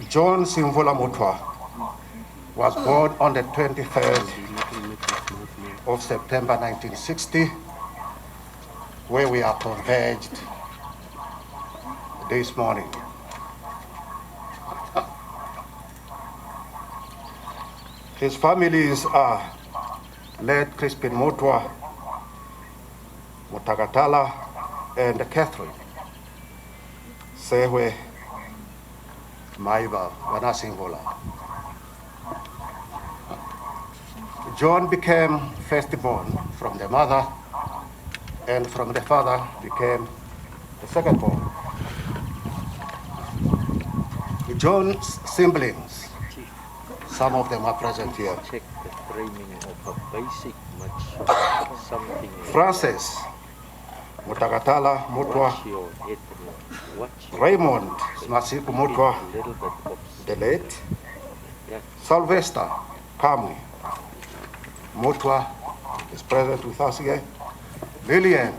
John Sinvula Mutwa was born on the 23rd of September 1960, where we are converged this morning. His families are late Crispin Mutwa, Mutagatala, and Catherine Sewe Maiba Wanasingvola. John became firstborn from the mother, and from the father became the secondborn. John's siblings, some of them are present here. Check the framing of a basic much something. Francis Mutagatala Mutwa, Raymond Masiku Mutwa, the late, Sylvester Kamwi Mutwa is present with us here, Lillian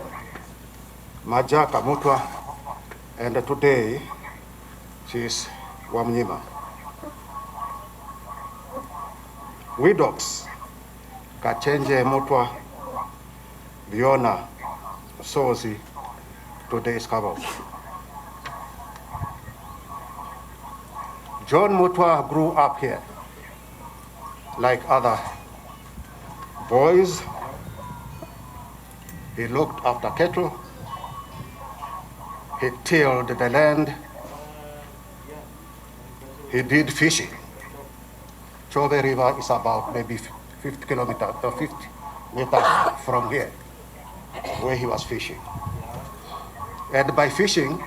Majaka Mutwa, and today she is Wamnyima. Widows Kachenje Mutwa, Biona Sozi, today's cover. John Mutwa grew up here. Like other boys, he looked after cattle, he tilled the land, he did fishing. Chobe River is about maybe 50 kilometers or 50 meters from here, where he was fishing. And by fishing,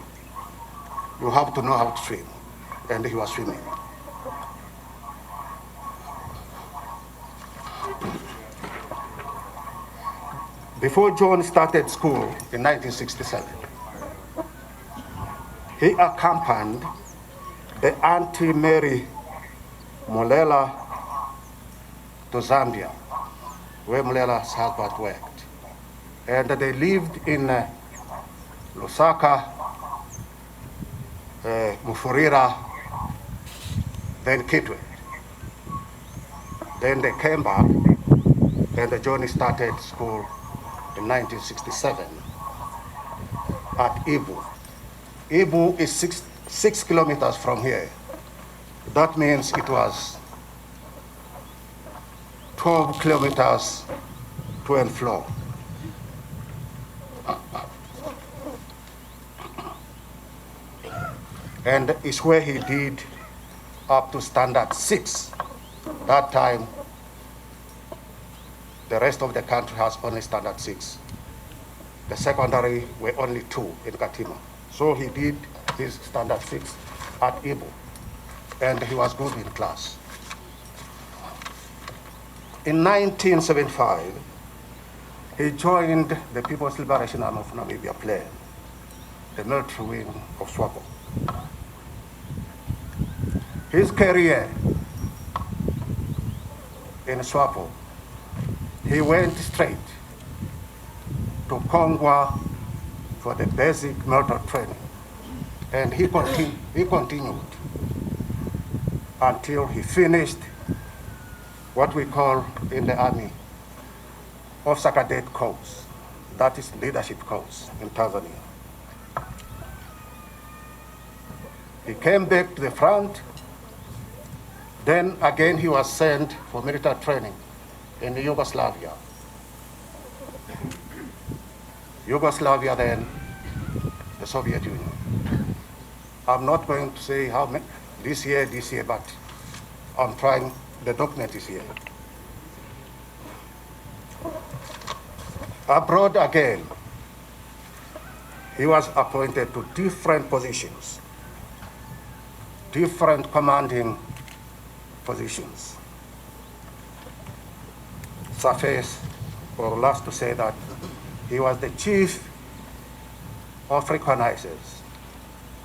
you have to know how to swim, and he was swimming. Before John started school in 1967, he accompanied the Auntie Mary Mulela to Zambia, where Mulela's husband worked. And they lived in Lusaka, Mufurira, then Kitwe. Then they came back, and Johnny started school in 1967 at Ibu. Ibu is six kilometers from here. That means it was 12 kilometers to and fro. And it's where he did up to standard 6. That time, the rest of the country has only standard 6. The secondary were only 2 in Katima. So he did his standard 6 at Ibu, and he was good in class. In 1975, he joined the People's Liberation Army of Namibia Plain, the military wing of SWAPO. His career in SWAPO, he went straight to Kongwa for the basic military training, and he continued until he finished what we call in the Army officer cadet course, that is leadership course in Tanzania. He came back to the front. Then again he was sent for military training in Yugoslavia. Yugoslavia then, the Soviet Union. I'm not going to say how many, this year, but I'm trying, the document is here. Abroad again, he was appointed to different positions, different commanding positions. Suffice or last to say that he was the chief of recognizers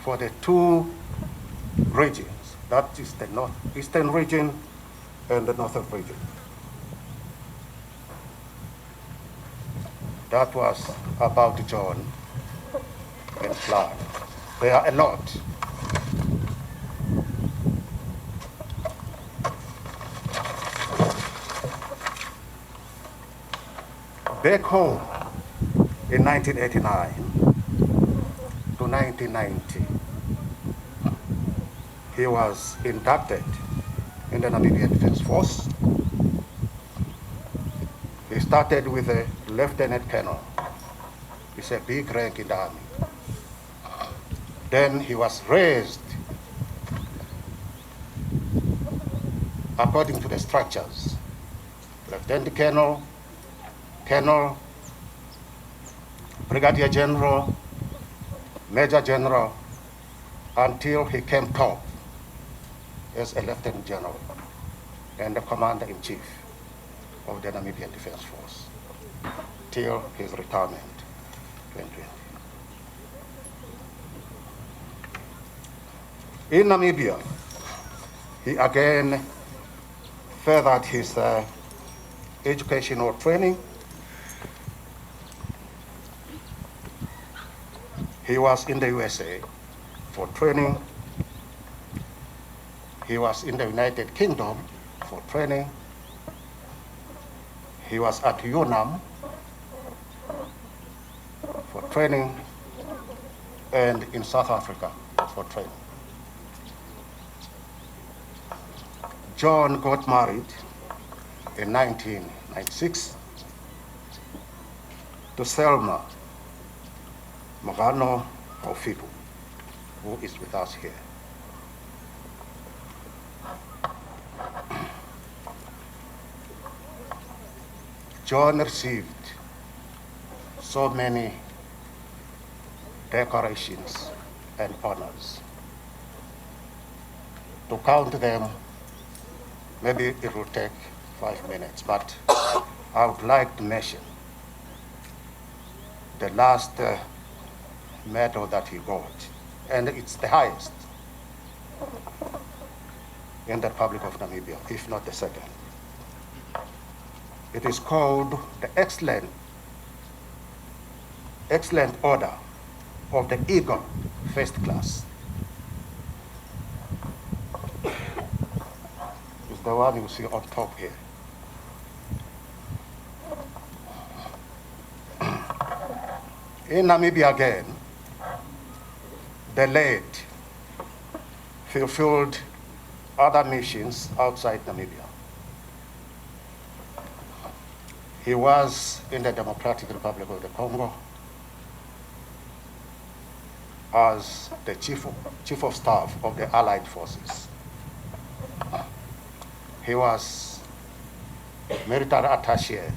for the 2 regions, that is the northeastern region and the northern region. That was about John and Clark. There are a lot. Back home in 1989 to 1990, he was inducted in the Namibian Defense Force. He started with a lieutenant colonel. It's a big rank in the army. Then he was raised according to the structures. Lieutenant colonel, colonel, brigadier general, major general, until he came top as a lieutenant general and the commander-in-chief of the Namibian Defense Force till his retirement, 2020. In Namibia, he again furthered his educational training. He was in the USA for training. He was in the United Kingdom for training. He was at UNAM for training, and in South Africa for training. John got married in 1996 to Selma Magano Ofibu, who is with us here. John received so many decorations and honors. To count them, maybe it will take 5 minutes, but I would like to mention the last medal that he got, and it's the highest in the Republic of Namibia, if not the second. It is called the Excellent Order of the Eagle First Class. It's the one you see on top here. In Namibia again, the late fulfilled other missions outside Namibia. He was in the Democratic Republic of the Congo as the chief of staff of the Allied Forces. He was military attaché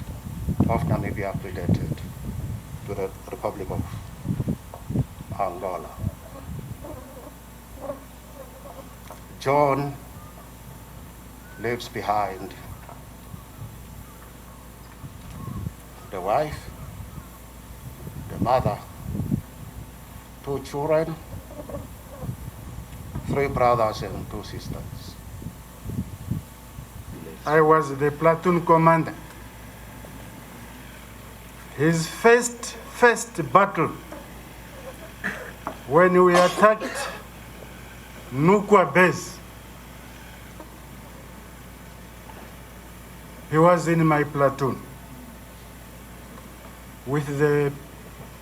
of Namibia related to the Republic of Angola. John leaves behind the wife, the mother, 2 children, 3 brothers and 2 sisters. I was the platoon commander. His first battle, when we attacked Nukwa base, he was in my platoon with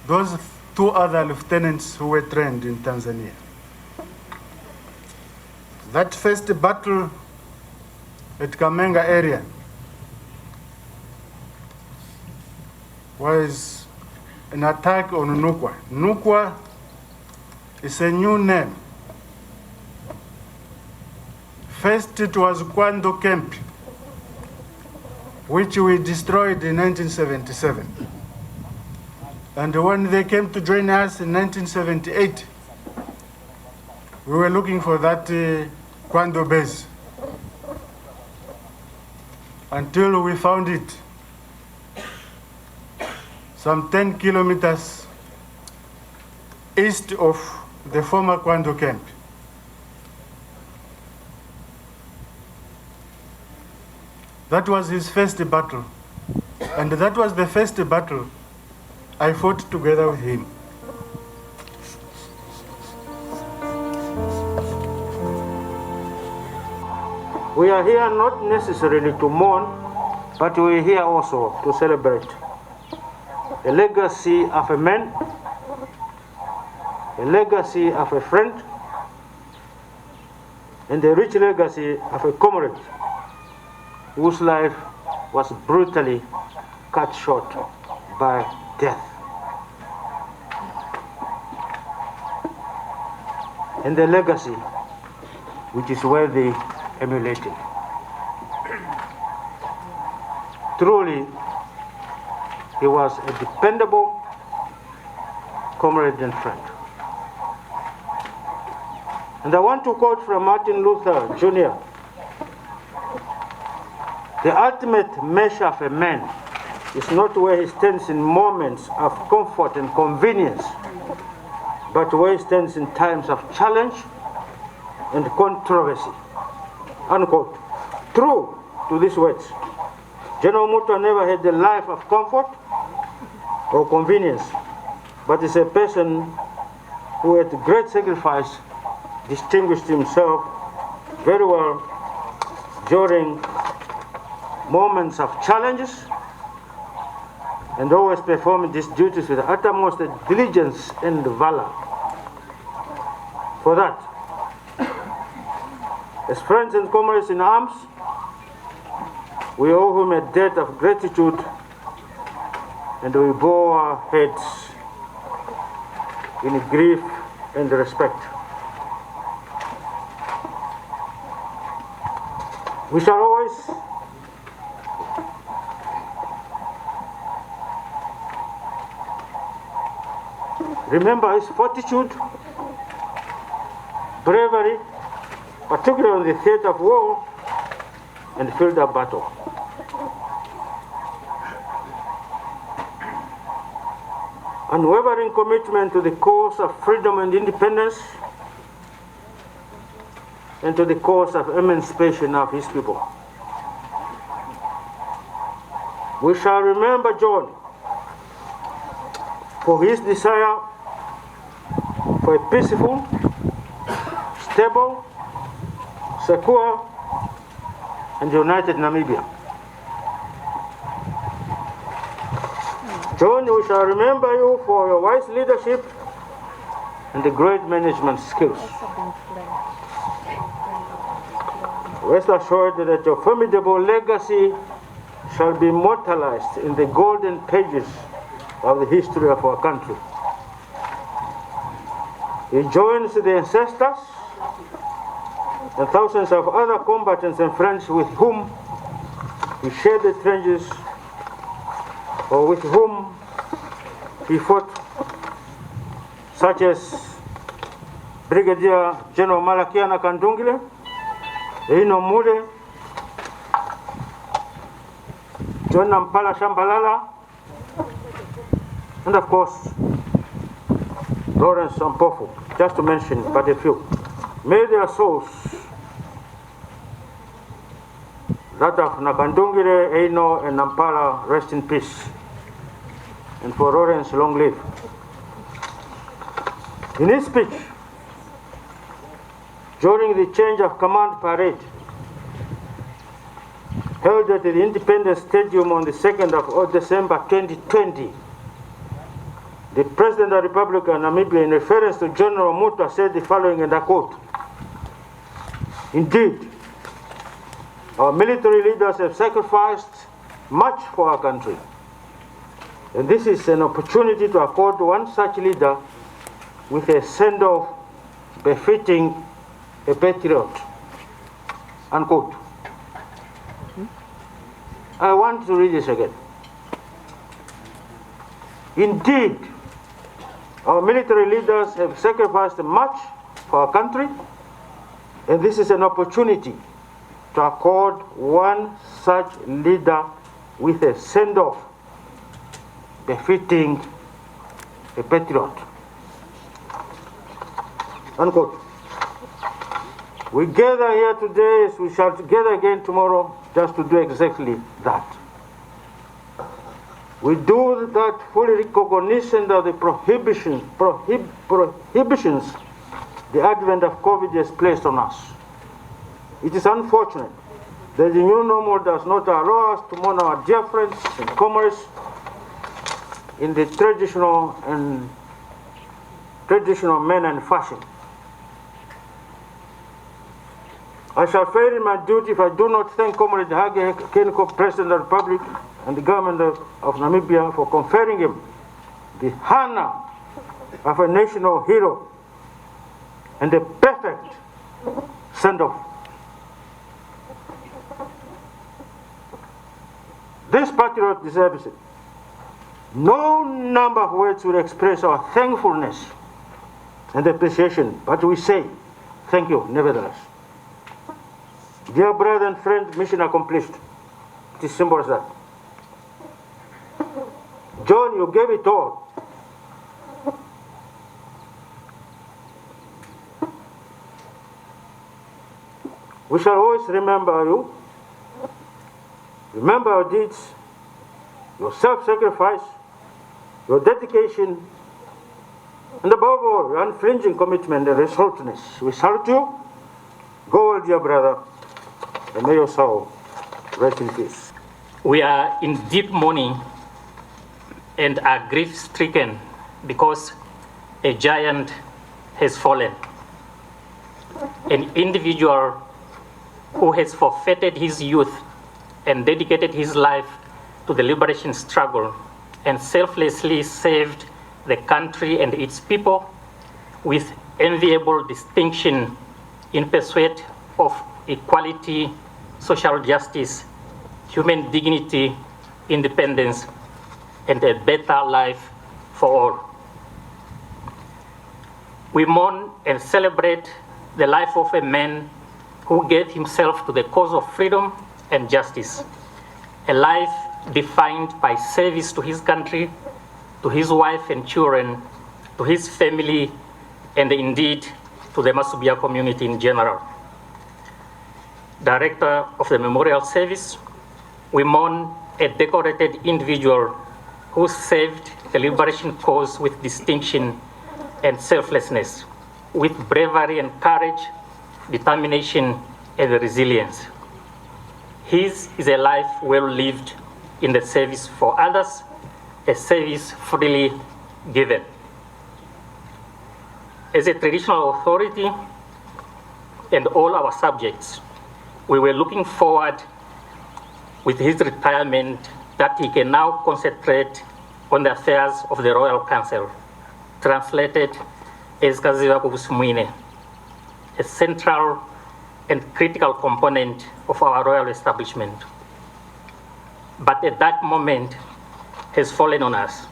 those 2 other lieutenants who were trained in Tanzania. That first battle at Kamenga area was an attack on Nukwa. Nukwa is a new name. First it was Kwando Camp, which we destroyed in 1977. And when they came to join us in 1978, we were looking for that Kwando base until we found it some 10 kilometers east of the former Kwando camp. That was his first battle, and that was the first battle I fought together with him. We are here not necessarily to mourn, but we are here also to celebrate. a legacy of a man, a legacy of a friend, and a rich legacy of a comrade whose life was brutally cut short by death. And a legacy which is worthy emulating. Truly, he was a dependable comrade and friend. And I want to quote from Martin Luther Jr. The ultimate measure of a man is not where he stands in moments of comfort and convenience, but where he stands in times of challenge and controversy. Unquote. True to these words, General Mutwa never had a life of comfort or convenience, but is a person who at great sacrifice distinguished himself very well during moments of challenges and always performed his duties with the uttermost diligence and valor. For that, as friends and comrades in arms, we owe him a debt of gratitude, and we bow our heads in grief and respect. We shall always remember his fortitude, bravery, particularly on the theater of war and field of battle. Unwavering commitment to the cause of freedom and independence and to the cause of emancipation of his people. We shall remember John for his desire for a peaceful, stable, secure, and united Namibia. John, we shall remember you for your wise leadership and the great management skills. Rest assured that your formidable legacy shall be immortalized in the golden pages of the history of our country. He joins the ancestors and thousands of other combatants and friends with whom he shared the trenches or with whom he fought, such as Brigadier General Malakiana Kandungile, Ino Mure, John Nampala Shambalala, and of course, Lawrence Ampofu, just to mention but a few. May their souls, that of Nakandungire, Eino, and Nampala, rest in peace. And for Lawrence, long live. In his speech, during the change of command parade, held at the Independence Stadium on the 2nd of December 2020, the President of the Republic of Namibia, in reference to General Mutwa, said the following, and I quote, "Indeed, our military leaders have sacrificed much for our country. And this is an opportunity to accord one such leader with a send-off befitting a patriot." Unquote. I want to read this again. Indeed, our military leaders have sacrificed much for our country, and this is an opportunity to accord one such leader with a send-off befitting a patriot. Unquote. We gather here today as we shall gather again tomorrow just to do exactly that. We do that fully recognizant of the prohibitions the advent of COVID has placed on us. It is unfortunate that the new normal does not allow us to mourn our dear friends and comrades in the traditional manner and fashion. I shall fail in my duty if I do not thank Comrade Hage Kenko, President of the Republic, and the government of Namibia for conferring him the honor of a national hero and a perfect send-off. This patriot deserves it. No number of words will express our thankfulness and appreciation, but we say thank you nevertheless. Dear brother and friend, mission accomplished. It is simple as that. John, you gave it all. We shall always remember you, remember your deeds, your self-sacrifice, your dedication, and above all, your unflinching commitment and resolutiveness. We salute you. Go well, dear brother, and may your soul rest in peace. We are in deep mourning and are grief-stricken because a giant has fallen. An individual who has forfeited his youth and dedicated his life to the liberation struggle and selflessly saved the country and its people with enviable distinction in pursuit of equality, social justice, human dignity, independence, and a better life for all. We mourn and celebrate the life of a man who gave himself to the cause of freedom and justice, a life defined by service to his country, to his wife and children, to his family, and indeed to the Masubia community in general. Director of the Memorial Service, we mourn a decorated individual who saved the liberation cause with distinction and selflessness, with bravery and courage, determination, and resilience. His is a life well lived in the service for others, a service freely given. As a traditional authority and all our subjects, we were looking forward with his retirement that he can now concentrate on the affairs of the Royal Council, translated as Kaziva Kubusumwine, a central and critical component of our royal establishment. But at that moment has fallen on us.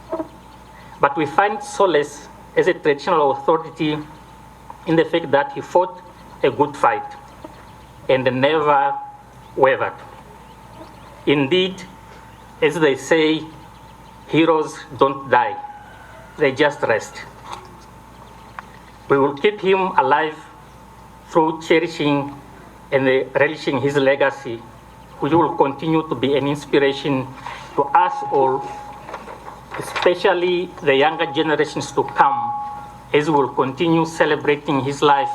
But we find solace as a traditional authority in the fact that he fought a good fight and never wavered. Indeed, as they say, heroes don't die, they just rest. We will keep him alive through cherishing and relishing his legacy, which will continue to be an inspiration to us all, especially the younger generations to come, as we will continue celebrating his life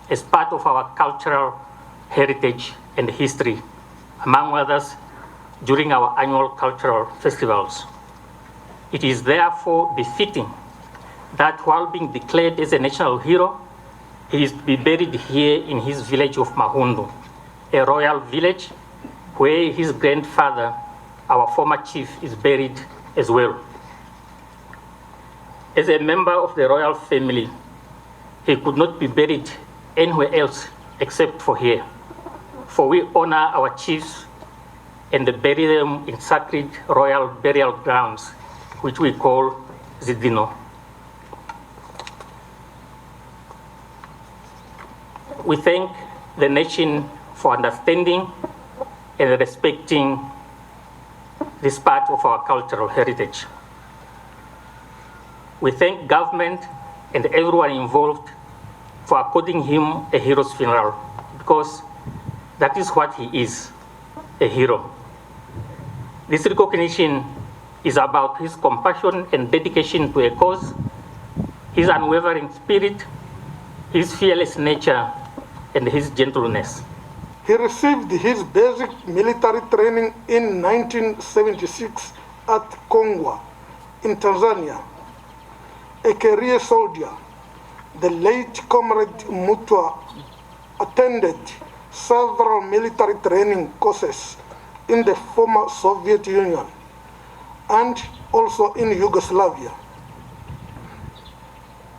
as part of our cultural heritage and history, among others, during our annual cultural festivals. It is therefore befitting that while being declared as a national hero, he is to be buried here in his village of Mahundu, a royal village where his grandfather, our former chief, is buried as well. As a member of the royal family, he could not be buried anywhere else except for here. For we honor our chiefs and bury them in sacred royal burial grounds, which we call Zidino. We thank the nation for understanding and respecting this part of our cultural heritage. We thank government and everyone involved for according him a hero's funeral, because that is what he is, a hero. This recognition is about his compassion and dedication to a cause, his unwavering spirit, his fearless nature, and his gentleness. He received his basic military training in 1976 at Kongwa, in Tanzania. A career soldier, the late Comrade Mutwa attended several military training courses in the former Soviet Union and also in Yugoslavia.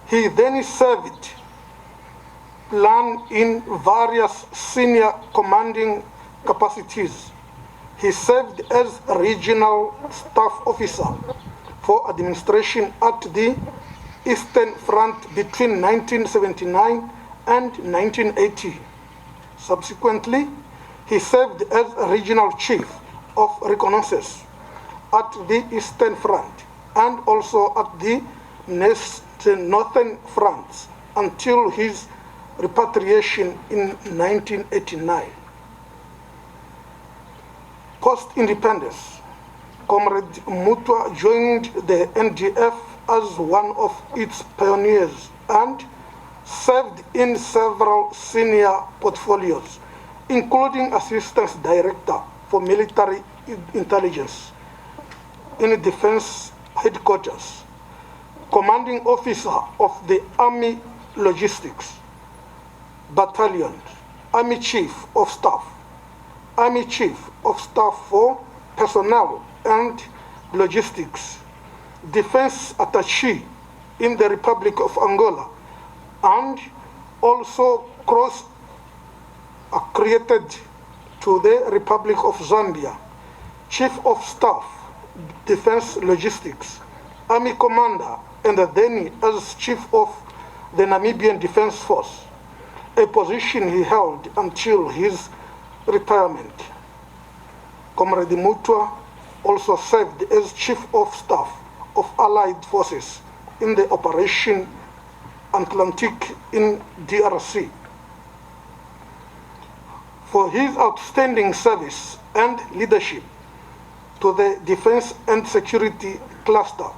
He then served in various senior commanding capacities. He served as regional staff officer for administration at the Eastern Front between 1979 and 1980. Subsequently, he served as regional chief of reconnaissance at the Eastern Front and also at the Northern Front until his repatriation in 1989. Post-independence, Comrade Mutwa joined the NDF as one of its pioneers and served in several senior portfolios, including Assistant Director for Military Intelligence in Defense Headquarters, Commanding Officer of the Army Logistics Battalion, Army Chief of Staff, Army Chief of Staff for Personnel and Logistics, Defense Attaché in the Republic of Angola, and also created to the Republic of Zambia, Chief of Staff, Defense Logistics, Army Commander, and then as Chief of the Namibian Defense Force, a position he held until his retirement. Comrade Mutwa also served as Chief of Staff of Allied Forces in the Operation Atlantic in DRC. For his outstanding service and leadership to the Defense and Security Cluster,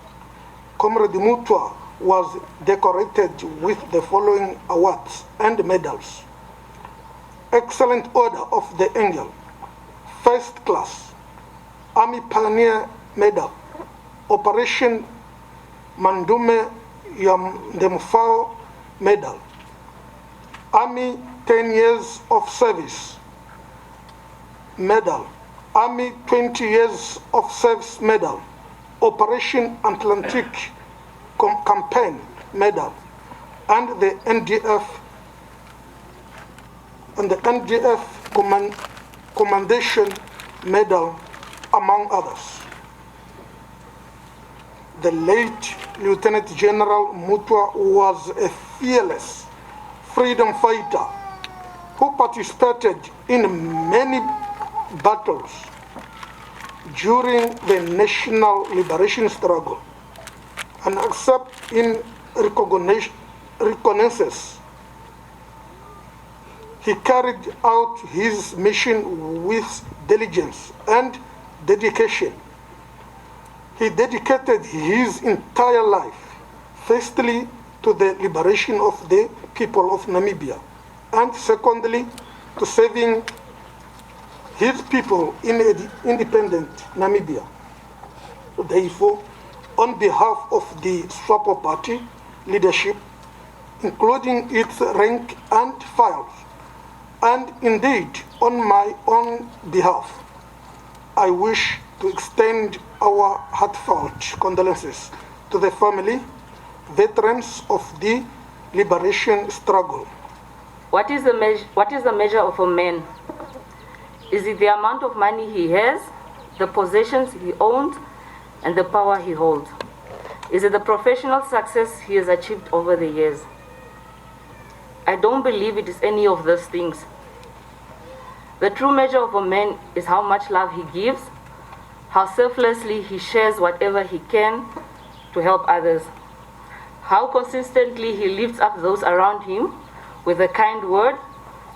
Comrade Mutwa was decorated with the following awards and medals: Excellent Order of the Angel, First Class, Army Pioneer Medal, Operation Mandume Yamdemfao Medal, Army 10 Years of Service Medal, Army 20 Years of Service Medal, Operation Atlantic Campaign Medal, and the NDF Commendation Medal, among others. The late Lieutenant General Mutwa was a fearless freedom fighter who participated in many battles during the national liberation struggle, and except in reconnaissance, he carried out his mission with diligence and dedication. He dedicated his entire life, firstly, to the liberation of the people of Namibia, and secondly, to saving his people in independent Namibia. Therefore, on behalf of the SWAPO party leadership, including its rank and files, and indeed on my own behalf, I wish to extend our heartfelt condolences to the family, veterans of the liberation struggle. What is the measure of a man? Is it the amount of money he has, the possessions he owns, and the power he holds? Is it the professional success he has achieved over the years? I don't believe it is any of those things. The true measure of a man is how much love he gives, how selflessly he shares whatever he can to help others, how consistently he lifts up those around him with a kind word,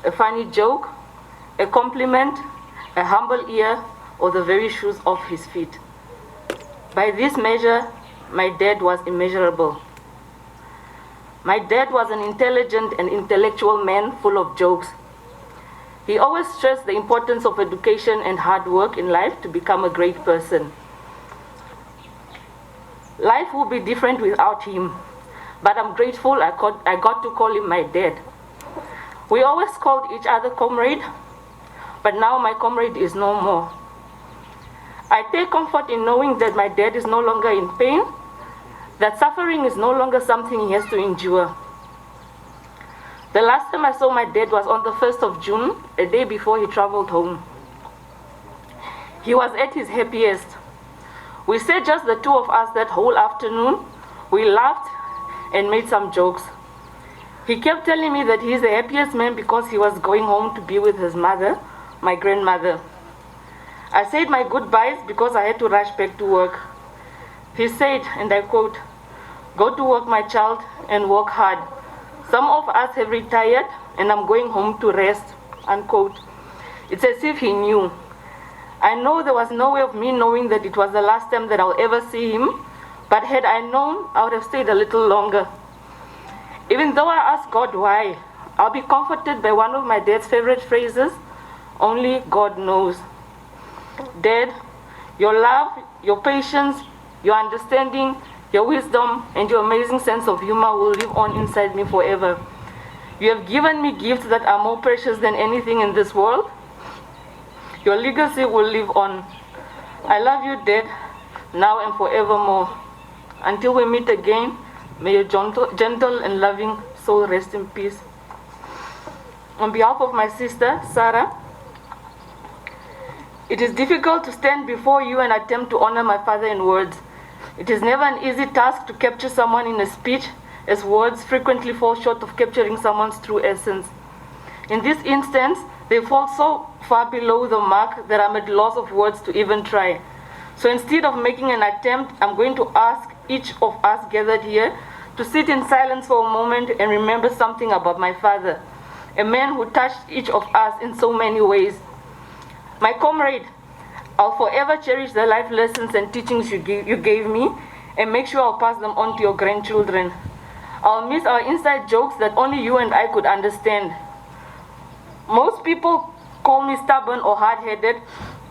a funny joke, a compliment, a humble ear, or the very shoes off his feet. By this measure, my dad was immeasurable. My dad was an intelligent and intellectual man full of jokes. He always stressed the importance of education and hard work in life to become a great person. Life would be different without him, but I'm grateful I got to call him my dad. We always called each other comrade, but now my comrade is no more. I take comfort in knowing that my dad is no longer in pain, that suffering is no longer something he has to endure. The last time I saw my dad was on the 1st of June, a day before he traveled home. He was at his happiest. We sat just the two of us that whole afternoon. We laughed and made some jokes. He kept telling me that he's the happiest man because he was going home to be with his mother, my grandmother. I said my goodbyes because I had to rush back to work. He said, and I quote, "Go to work, my child, and work hard. Some of us have retired and I'm going home to rest," unquote. It's as if he knew. I know there was no way of me knowing that it was the last time that I'll ever see him, but had I known, I would have stayed a little longer. Even though I asked God why, I'll be comforted by one of my dad's favorite phrases, "Only God knows." Dad, your love, your patience, your understanding, your wisdom, and your amazing sense of humor will live on inside me forever. You have given me gifts that are more precious than anything in this world. Your legacy will live on. I love you, Dad, now and forevermore. Until we meet again, may your gentle and loving soul rest in peace. On behalf of my sister, Sarah, it is difficult to stand before you and attempt to honor my father in words. It is never an easy task to capture someone in a speech, as words frequently fall short of capturing someone's true essence. In this instance, they fall so far below the mark that I'm at loss of words to even try. So instead of making an attempt, I'm going to ask each of us gathered here to sit in silence for a moment and remember something about my father, a man who touched each of us in so many ways. My comrade, I'll forever cherish the life lessons and teachings you gave me and make sure I'll pass them on to your grandchildren. I'll miss our inside jokes that only you and I could understand. Most people call me stubborn or hard-headed,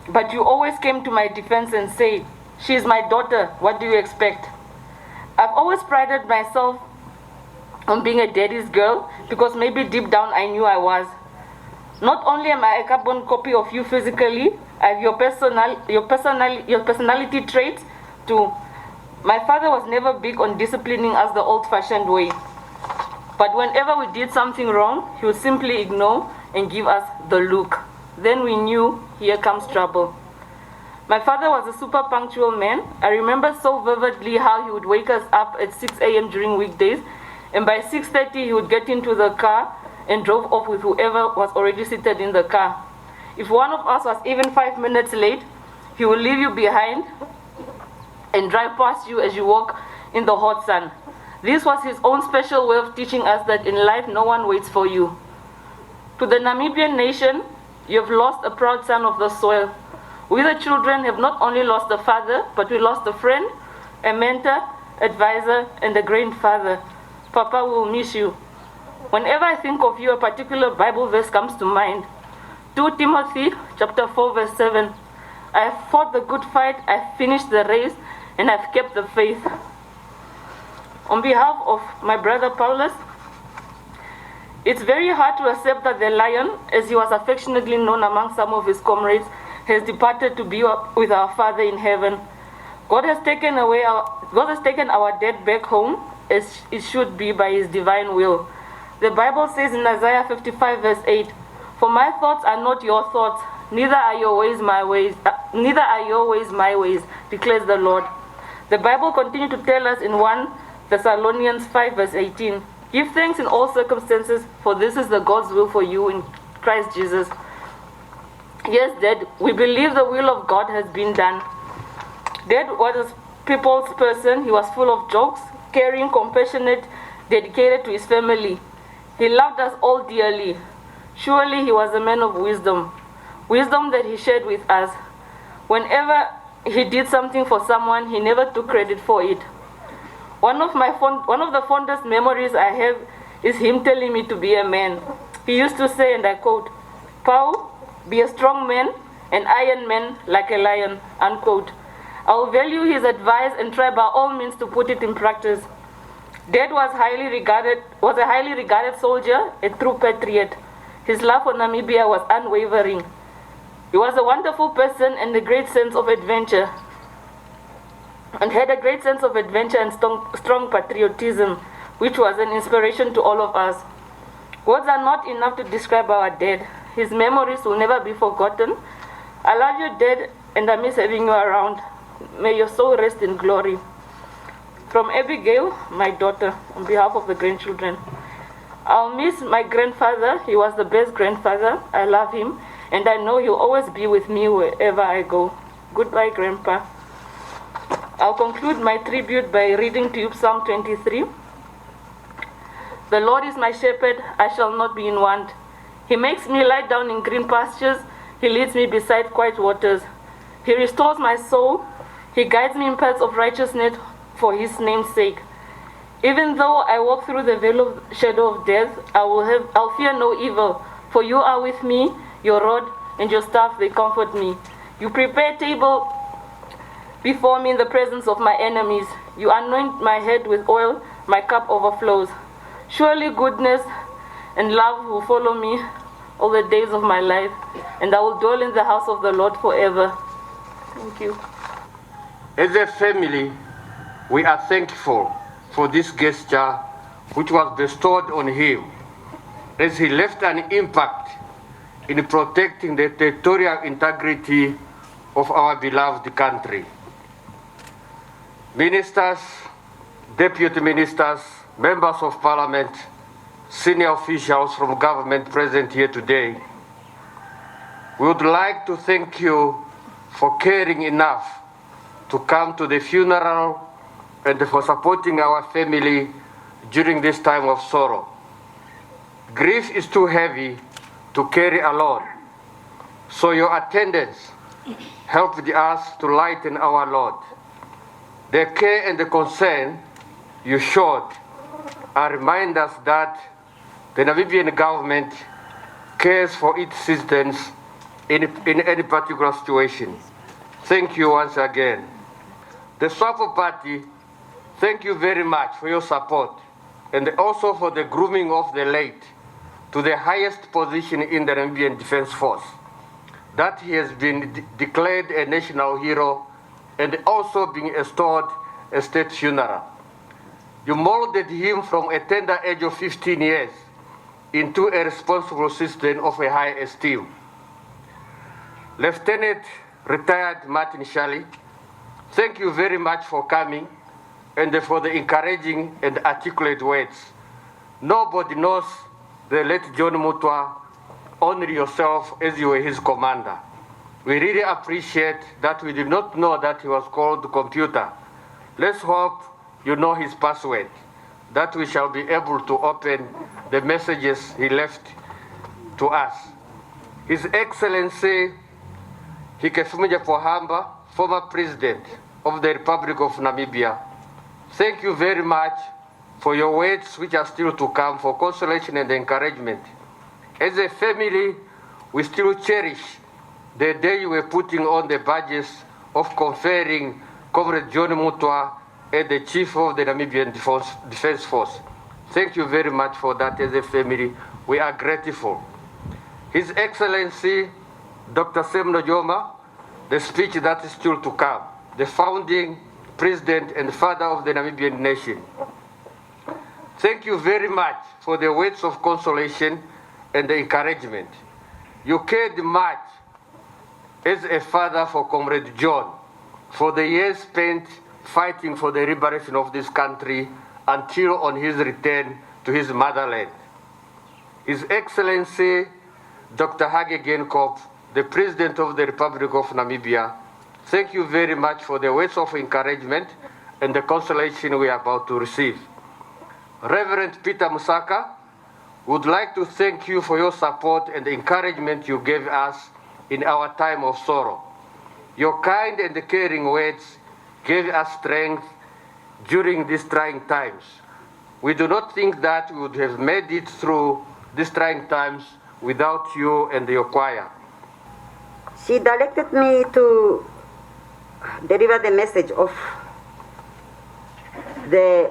but you always came to my defense and said, "She's my daughter, what do you expect?" I've always prided myself on being a daddy's girl because maybe deep down I knew I was. Not only am I a carbon copy of you physically, I have your personality traits too. My father was never big on disciplining us the old-fashioned way. But whenever we did something wrong, he would simply ignore and give us the look. Then we knew, here comes trouble. My father was a super punctual man. I remember so vividly how he would wake us up at 6 a.m. during weekdays, and by 6:30 he would get into the car and drove off with whoever was already seated in the car. If one of us was even 5 minutes late, he would leave you behind and drive past you as you walk in the hot sun. This was his own special way of teaching us that in life no one waits for you. To the Namibian nation, you have lost a proud son of the soil. We the children have not only lost a father, but we lost a friend, a mentor, advisor, and a grandfather. Papa will miss you. Whenever I think of you, a particular Bible verse comes to mind. 2 Timothy chapter 4 verse 7. I have fought the good fight, I have finished the race, and I have kept the faith. On behalf of my brother Paulus, it's very hard to accept that the lion, as he was affectionately known among some of his comrades, has departed to be with our Father in heaven. God has taken our dad back home, as it should be by his divine will. The Bible says in Isaiah 55 verse 8, "For my thoughts are not your thoughts, neither are your ways my ways, my ways, declares the Lord." The Bible continues to tell us in 1 Thessalonians 5 verse 18, "Give thanks in all circumstances, for this is the God's will for you in Christ Jesus." Yes, Dad, we believe the will of God has been done. Dad was a people's person. He was full of jokes, caring, compassionate, dedicated to his family. He loved us all dearly. Surely he was a man of wisdom, wisdom that he shared with us. Whenever he did something for someone, he never took credit for it. One of the fondest memories I have is him telling me to be a man. He used to say, and I quote, "Pau, be a strong man, an iron man like a lion," unquote. I will value his advice and try by all means to put it in practice. Dad was a highly regarded soldier, a true patriot. His love for Namibia was unwavering. He was a wonderful person and a great sense of adventure, and had a great sense of adventure and strong patriotism, which was an inspiration to all of us. Words are not enough to describe our dad. His memories will never be forgotten. I love you, Dad, and I miss having you around. May your soul rest in glory. From Abigail, my daughter, on behalf of the grandchildren. I'll miss my grandfather. He was the best grandfather. I love him, and I know he'll always be with me wherever I go. Goodbye, Grandpa. I'll conclude my tribute by reading to you Psalm 23. The Lord is my shepherd, I shall not be in want. He makes me lie down in green pastures. He leads me beside quiet waters. He restores my soul. He guides me in paths of righteousness for his name's sake. Even though I walk through the vale of shadow of death, I'll fear no evil, for you are with me, your rod and your staff, they comfort me. You prepare a table before me in the presence of my enemies. You anoint my head with oil, my cup overflows. Surely goodness and love will follow me all the days of my life, and I will dwell in the house of the Lord forever. Thank you. As a family, we are thankful for this gesture which was bestowed on him, as he left an impact in protecting the territorial integrity of our beloved country. Ministers, deputy ministers, members of parliament, senior officials from government present here today, we would like to thank you for caring enough to come to the funeral and for supporting our family during this time of sorrow. Grief is too heavy to carry alone, so your attendance helped us to lighten our load. The care and the concern you showed are reminders that the Namibian government cares for its citizens in any particular situation. Thank you once again. The SWAPO Party, thank you very much for your support and also for the grooming of the late to the highest position in the Namibian Defense Force, that he has been declared a national hero and also being restored a state funeral. You molded him from a tender age of 15 years into a responsible citizen of a high esteem. Lieutenant Retired Martin Shally, thank you very much for coming and for the encouraging and articulate words. Nobody knows the late John Mutwa, only yourself as you were his commander. We really appreciate that. We did not know that he was called computer. Let's hope you know his password, that we shall be able to open the messages he left to us. His Excellency Hifikepunye Pohamba, former President of the Republic of Namibia, thank you very much for your words which are still to come for consolation and encouragement. As a family, we still cherish the day you were putting on the badges of conferring Comrade John Mutwa as the Chief of the Namibian Defense Force. Thank you very much for that. As a family, we are grateful. His Excellency Dr. Sam Nujoma, the speech that is still to come, the founding president and father of the Namibian nation. Thank you very much for the words of consolation and the encouragement. You cared much as a father for Comrade John, for the years spent fighting for the liberation of this country until on his return to his motherland. His Excellency Dr. Hage Geingob, the President of the Republic of Namibia, thank you very much for the words of encouragement and the consolation we are about to receive. Reverend Peter Musaka, would like to thank you for your support and the encouragement you gave us in our time of sorrow. Your kind and caring words gave us strength during these trying times. We do not think that we would have made it through these trying times without you and your choir. She directed me to deliver the message of the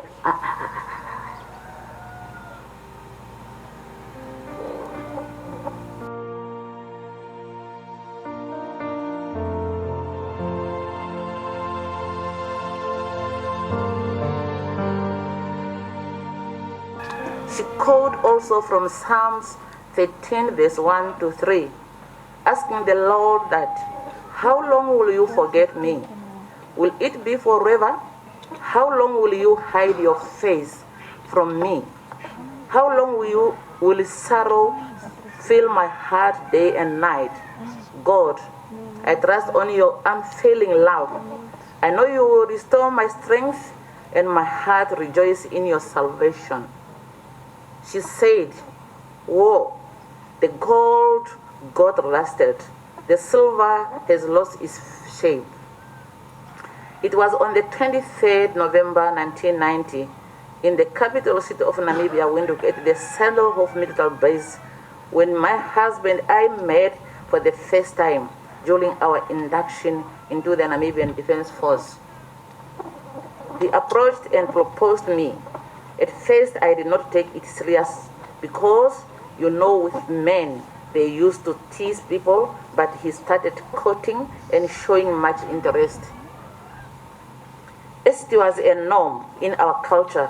She quoted also from Psalms 13 verse 1 to 3, asking the Lord that, how long will you forget me? Will it be forever? How long will you hide your face from me? How long will sorrow fill my heart day and night? God, I trust on your unfailing love. I know you will restore my strength, and my heart rejoices in your salvation. She said, whoa, the gold got rusted. The silver has lost its shape. It was on the 23rd November 1990 in the capital city of Namibia, Windhoek, at the Sandelhof military base, when my husband and I met for the first time during our induction into the Namibian Defense Force. He approached and proposed me. At first, I did not take it serious because, you know, with men, they used to tease people, but he started courting and showing much interest. As it was a norm in our culture,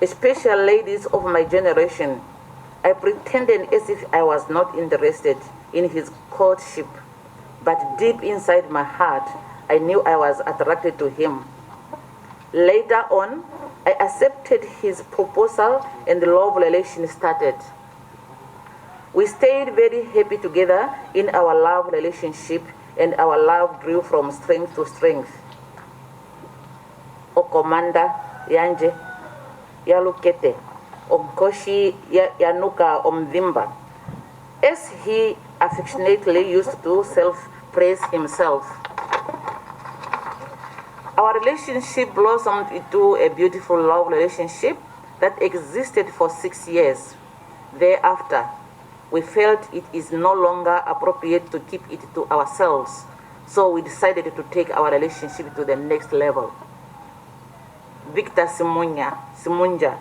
especially ladies of my generation, I pretended as if I was not interested in his courtship, but deep inside my heart, I knew I was attracted to him. Later on, I accepted his proposal and the love relation started. We stayed very happy together in our love relationship, and our love grew from strength to strength. Okomanda yanje yalukete omkoshi yanuka omvimba, as he affectionately used to self-praise himself. Our relationship blossomed into a beautiful love relationship that existed for 6 years. Thereafter, we felt it is no longer appropriate to keep it to ourselves, so we decided to take our relationship to the next level. Victor Simunja,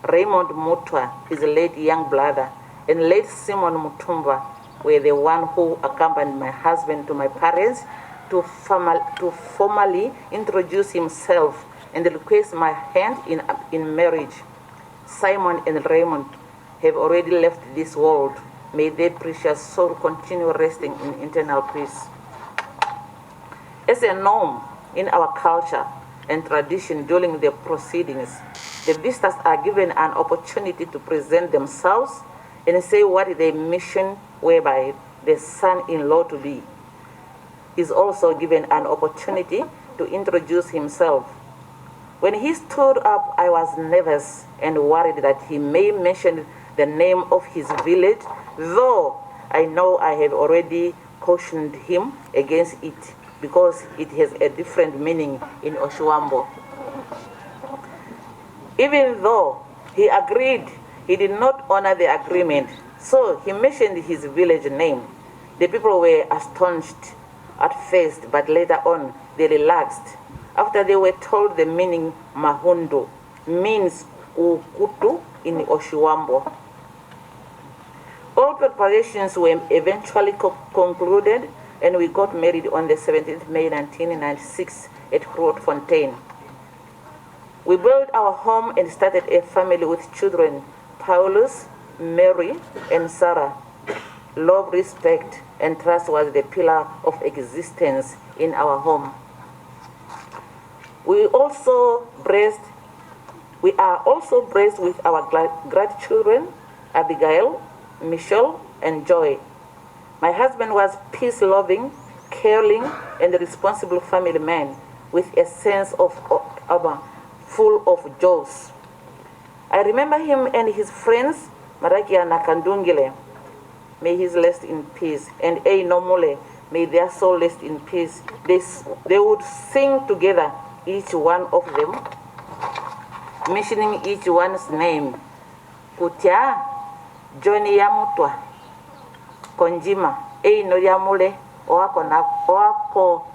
Raymond Mutwa, his late young brother, and late Simon Mutumba were the one who accompanied my husband to my parents to formally introduce himself and request my hand in marriage. Simon and Raymond have already left this world. May their precious soul continue resting in eternal peace. As a norm in our culture and tradition during the proceedings, the visitors are given an opportunity to present themselves and say what their mission whereby the son-in-law to be is also given an opportunity to introduce himself. When he stood up, I was nervous and worried that he may mention the name of his village, though I know I have already cautioned him against it because it has a different meaning in Oshuambo. Even though he agreed, he did not honor the agreement, so he mentioned his village name. The people were astonished at first, but later on they relaxed after they were told the meaning. Mahundu means ukutu in Oshuambo. All preparations were eventually concluded, and we got married on the 17th May 1996 at Grootfontein. We built our home and started a family with children, Paulus, Mary, and Sarah. Love, respect, and trust was the pillar of existence in our home. We are also blessed with our grandchildren, Abigail, Michelle, and Joy. My husband was peace-loving, caring, and responsible family man with a sense of full of joys. I remember him and his friends, Marakia Nakandungile, may his rest in peace, and A. Nomole, may their soul rest in peace. They would sing together, each one of them, mentioning each one's name. Kutia, Johnny Yamutwa, Konjima, A. Noyamule, oako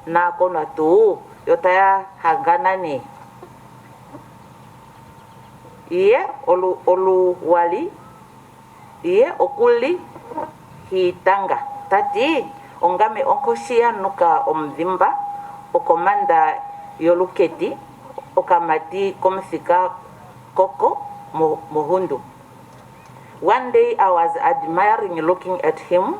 nako na tu yotaya haganane. Iye olu wali iye okuli hitanga tati ongame onkoshia nuka omdhimba okomanda yoluketi okamati komfika koko Mahundu. One day I was admiring looking at him,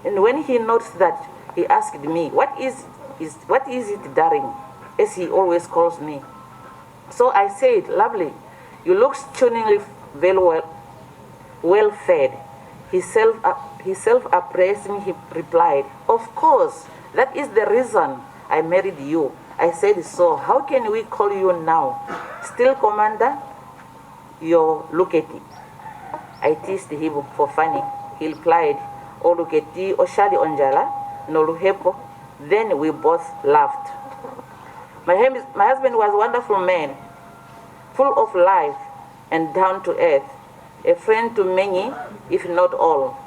and when he noticed that, he asked me, what is it, darling, as he always calls me. So I said, lovely, you look stunningly very well fed. He self-appraising, he replied, of course, that is the reason I married you. I said, so how can we call you now? Still, Commander, your Luketi. I teased him for funny. He replied, O Luketi, Oshali Onjala, no Luhepo. Then we both laughed. My husband was a wonderful man, full of life and down to earth, a friend to many, if not all,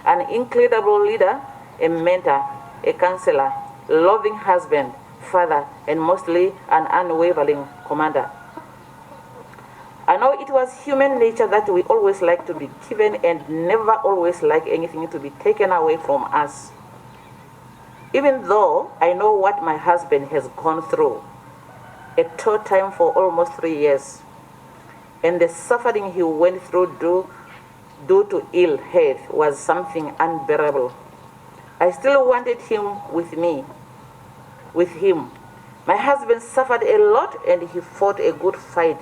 an incredible leader, a mentor, a counselor, loving husband, father, and mostly an unwavering commander. I know it was human nature that we always like to be given and never always like anything to be taken away from us. Even though I know what my husband has gone through, a tough time for almost 3 years, and the suffering he went through due to ill health was something unbearable. I still wanted him with him. My husband suffered a lot and he fought a good fight,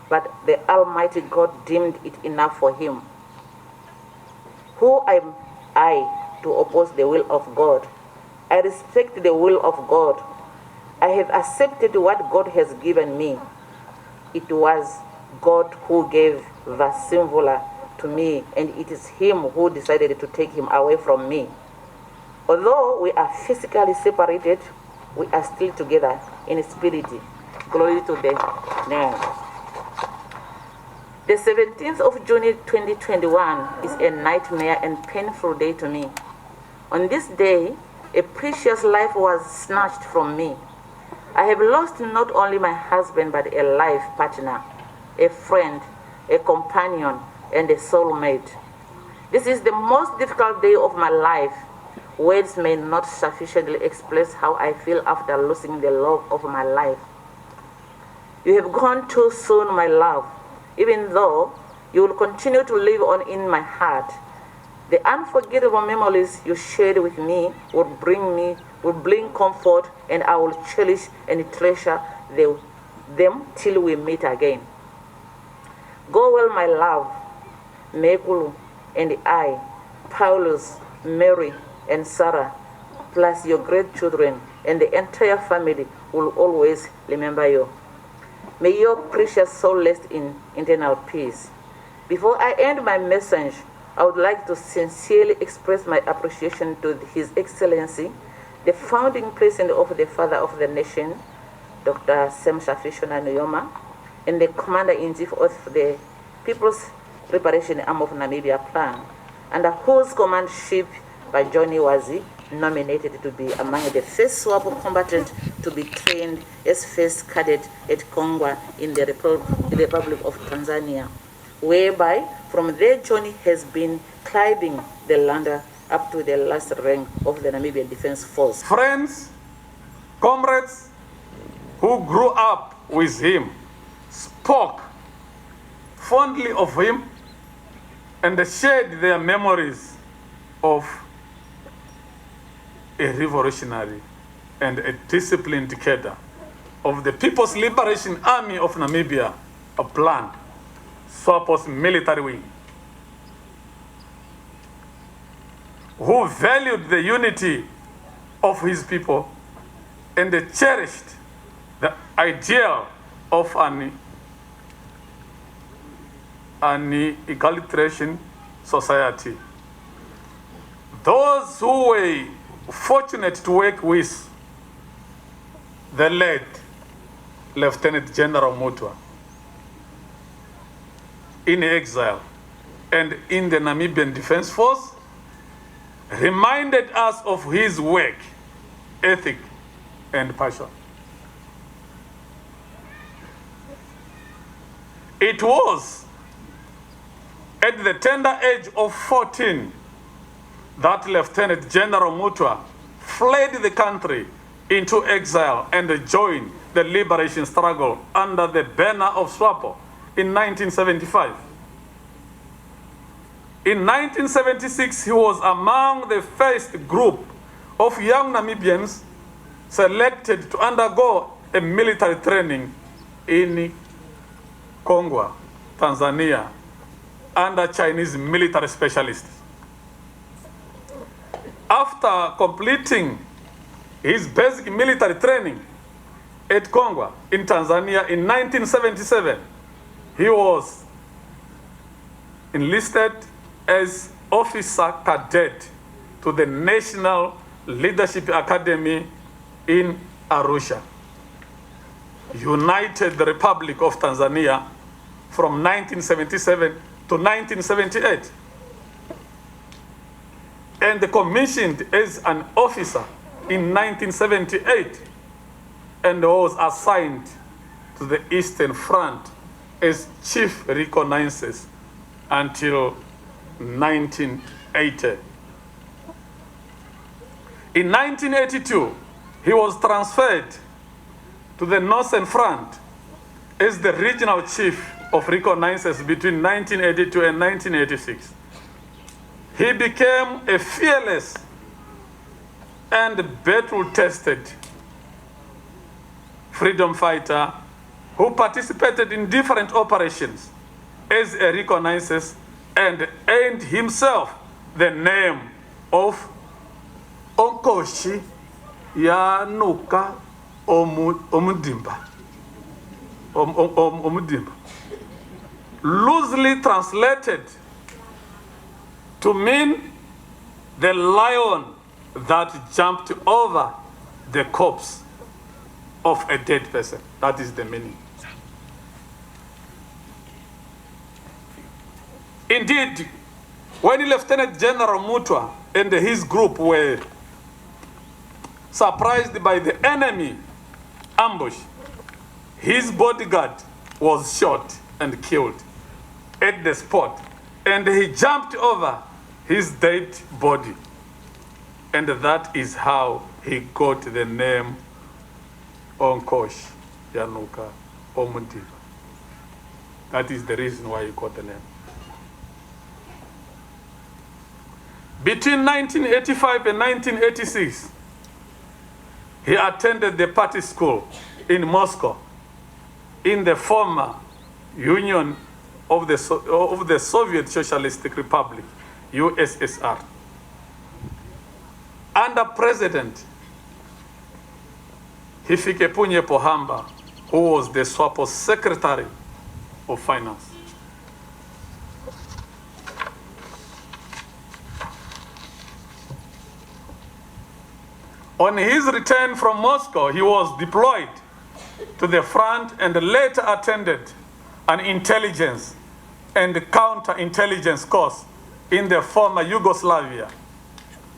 but the Almighty God deemed it enough for him. Who am I to oppose the will of God? I respect the will of God. I have accepted what God has given me. It was God who gave Vasimvula to me, and it is him who decided to take him away from me. Although we are physically separated, we are still together in spirit. Glory to the name. The 17th of June 2021 is a nightmare and painful day to me. On this day, a precious life was snatched from me. I have lost not only my husband, but a life partner, a friend, a companion, and a soulmate. This is the most difficult day of my life. Words may not sufficiently express how I feel after losing the love of my life. You have gone too soon, my love. Even though you will continue to live on in my heart, the unforgettable memories you shared with me would bring comfort, and I will cherish and treasure them till we meet again. Go well, my love. Mekulu and I, Paulus, Mary, and Sarah, plus your great children and the entire family will always remember you. May your precious soul rest in eternal peace. Before I end my message, I would like to sincerely express my appreciation to His Excellency, the founding president of the Father of the Nation, Dr. Sam Shafishona Nuyoma, and the Commander-in-Chief of the People's Liberation Arm of Namibia Plan, under whose commandship by Johnny Wazi, nominated to be among the first SWAP combatants to be trained as first cadet at Kongwa in the Republic of Tanzania, whereby from their journey has been climbing the ladder up to the last rank of the Namibian Defense Force. Friends, comrades who grew up with him spoke fondly of him and shared their memories of a revolutionary and a disciplined cadre of the People's Liberation Army of Namibia, a plan, SWAPO's military wing, who valued the unity of his people and cherished the ideal of an egalitarian society. Those who were fortunate to work with the late Lieutenant General Mutwa in exile and in the Namibian Defense Force reminded us of his work ethic, and passion. It was at the tender age of 14 that Lieutenant General Mutwa fled the country into exile and joined the liberation struggle under the banner of SWAPO in 1975. In 1976, he was among the first group of young Namibians selected to undergo a military training in Congo, Tanzania, under Chinese military specialists. After completing his basic military training at Congo in Tanzania in 1977, he was enlisted as officer cadet to the National Leadership Academy in Arusha, United Republic of Tanzania, from 1977 to 1978, and commissioned as an officer in 1978, and was assigned to the Eastern Front as chief reconnaissance until 1980. In 1982, he was transferred to the Northern Front as the regional chief of reconnaissance between 1982 and 1986. He became a fearless and battle-tested freedom fighter who participated in different operations as a reconnaissance and earned himself the name of Onkoshi Yanuka Omudimba. Omudimba. Loosely translated to mean the lion that jumped over the corpse of a dead person. That is the meaning. Indeed, when Lieutenant General Mutwa and his group were surprised by the enemy ambush, his bodyguard was shot and killed at the spot, and he jumped over his dead body. And that is how he got the name Onkosh Yanuka Omundiba. That is the reason why he got the name. Between 1985 and 1986, he attended the party school in Moscow, in the former Union of the Soviet Socialistic Republic, USSR. Under President Hifikepunye Pohamba, who was the SWAPO Secretary of Finance. On his return from Moscow, he was deployed to the front and later attended an intelligence and counterintelligence course in the former Yugoslavia.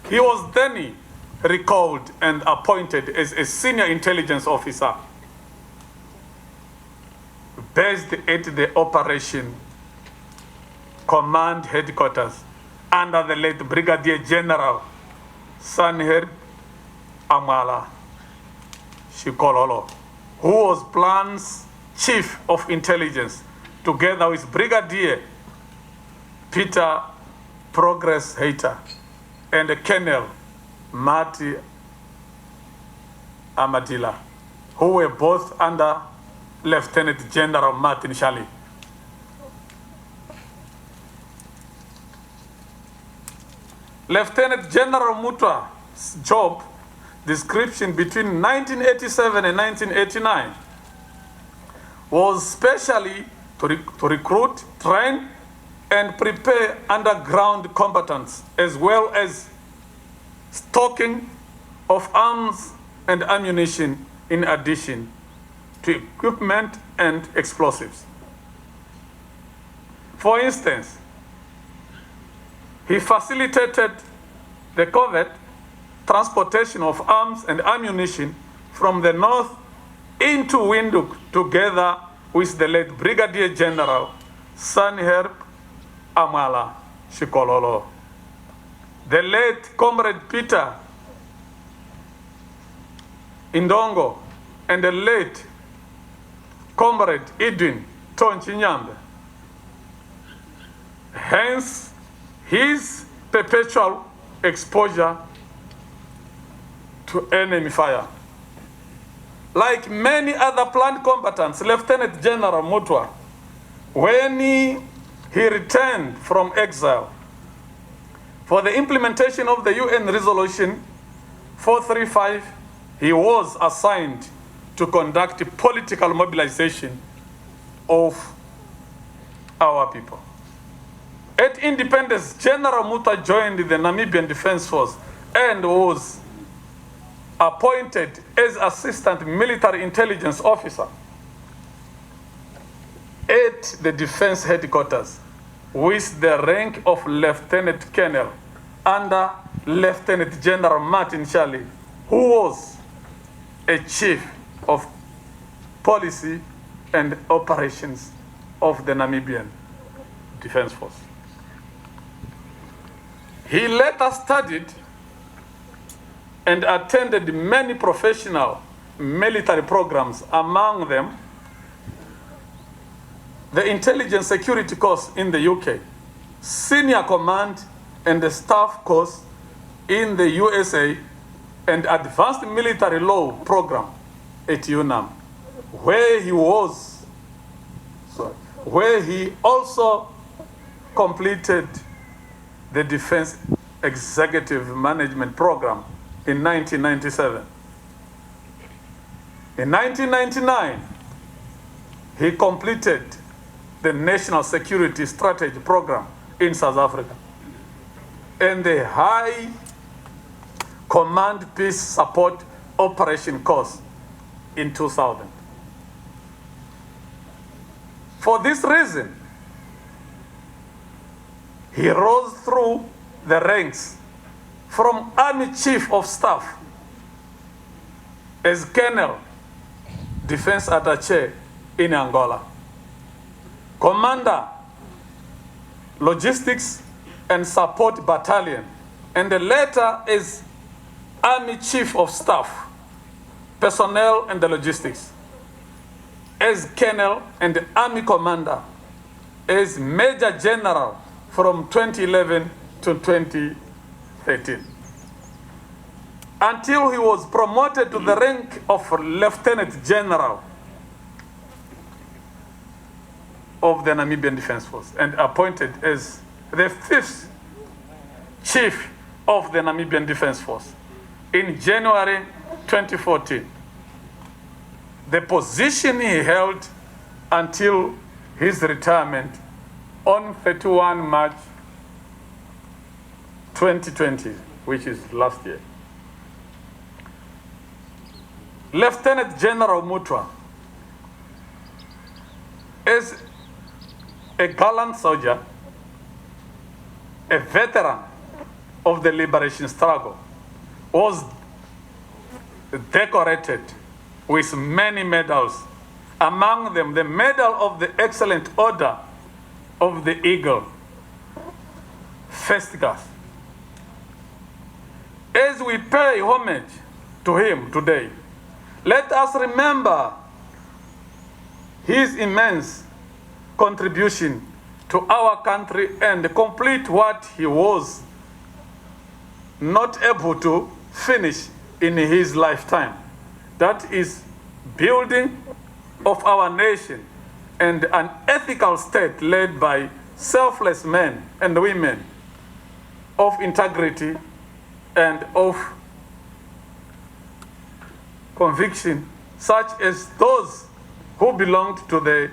He was then recalled and appointed as a senior intelligence officer based at the Operation Command Headquarters under the late Brigadier General Sanher Amala Shikololo, who was Plan's Chief of Intelligence, together with Brigadier Peter Progress Hater and Colonel Marty Amadila, who were both under Lieutenant General Martin Shali. Lieutenant General Mutwa's job description between 1987 and 1989 was specially to recruit, train, and prepare underground combatants, as well as stocking of arms and ammunition, in addition to equipment and explosives. For instance, he facilitated the covert transportation of arms and ammunition from the north into Windhoek together with the late Brigadier General Sanherb Amala Shikololo, the late Comrade Peter Indongo, and the late Comrade Edwin Tonchinyambe. Hence, his perpetual exposure to enemy fire. Like many other planned combatants, Lieutenant General Mutwa, when he returned from exile for the implementation of the UN Resolution 435, he was assigned to conduct political mobilization of our people. At independence, General Mutwa joined the Namibian Defense Force and was appointed as Assistant Military Intelligence Officer at the Defense Headquarters with the rank of Lieutenant Colonel under Lieutenant General Martin Shali, who was a chief of policy and operations of the Namibian Defense Force. He later studied and attended many professional military programs, among them the Intelligence Security course in the UK, Senior Command and the Staff course in the USA, and Advanced Military Law program at UNAM, where he also completed the Defense Executive Management Program in 1997. In 1999, he completed the National Security Strategy Program in South Africa and the High Command Peace Support Operation course in 2000. For this reason, he rose through the ranks from Army Chief of Staff as Colonel, Defense Attaché in Angola, Commander, Logistics and Support Battalion, and later as Army Chief of Staff, Personnel and the Logistics, as Colonel and Army Commander, as Major General from 2011 to 2013, until he was promoted to the rank of Lieutenant General of the Namibian Defense Force and appointed as the 5th Chief of the Namibian Defense Force in January 2014. The position he held until his retirement on 31 March 2020, which is last year. Lieutenant General Mutwa, as a gallant soldier, a veteran of the liberation struggle, was decorated with many medals, among them the Medal of the Excellent Order of the Eagle, First Class. As we pay homage to him today, let us remember his immense contribution to our country and complete what he was not able to finish in his lifetime. That is building of our nation and an ethical state led by selfless men and women of integrity and of conviction, such as those who belonged to the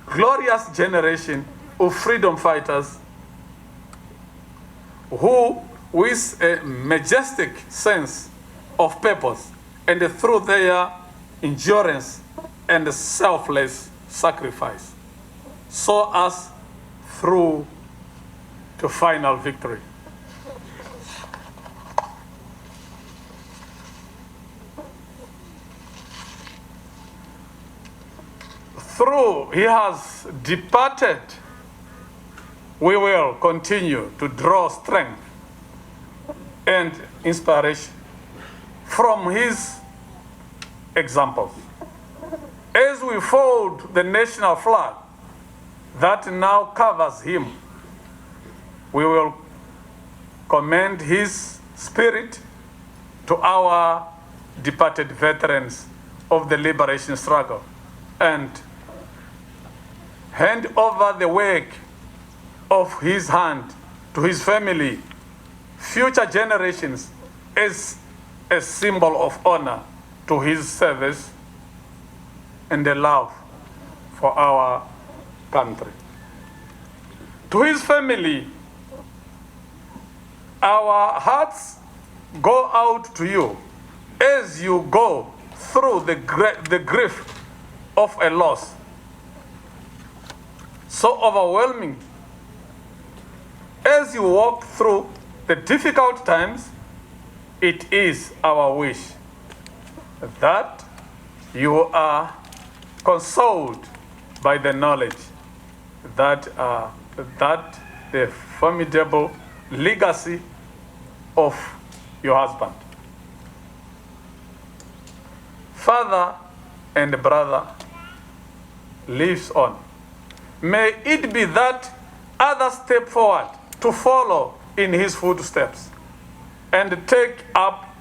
glorious generation of freedom fighters who, with a majestic sense of purpose and through their endurance and selfless sacrifice, saw us through to final victory. through he has departed, we will continue to draw strength and inspiration from his examples. As we fold the national flag that now covers him, we will commend his spirit to our departed veterans of the liberation struggle and hand over the work of his hand to his family, future generations, as a symbol of honor to his service and the love for our country. To his family, our hearts go out to you as you go through the grief of a loss so overwhelming. As you walk through the difficult times, it is our wish that you are consoled by the knowledge that the formidable legacy of your husband, father, and brother lives on. May it be that others step forward to follow in his footsteps and take up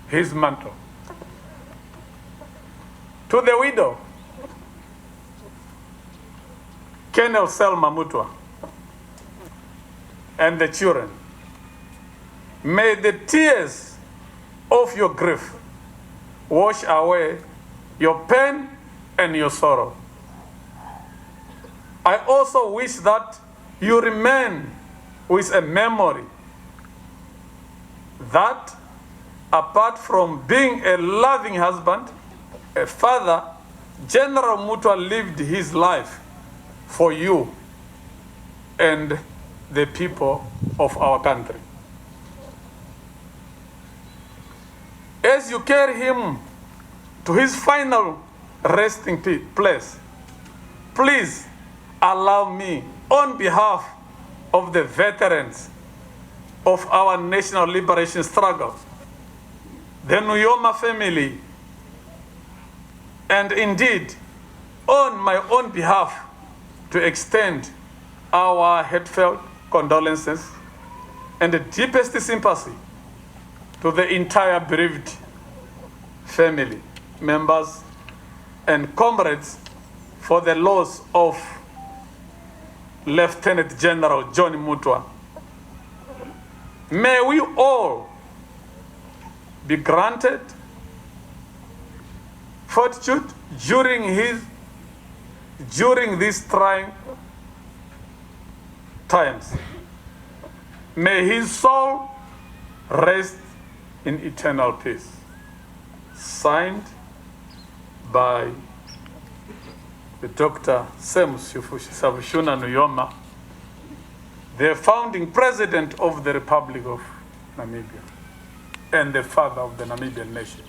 his mantle. To the widow, Colonel Selma Mutwa, and the children, may the tears of your grief wash away your pain and your sorrow. I also wish that you remain with a memory that, apart from being a loving husband, a father, General Mutwa lived his life for you and the people of our country. As you carry him to his final resting place, please allow me, on behalf of the veterans of our national liberation struggle, the Nuyoma family, and indeed on my own behalf, to extend our heartfelt condolences and the deepest sympathy to the entire bereaved family members and comrades for the loss of Lieutenant General John Mutwa. May we all be granted fortitude during these trying times. May his soul rest in eternal peace. Signed by the Dr. Sem Savushuna Nuyoma, the founding president of the Republic of Namibia and the father of the Namibian nation.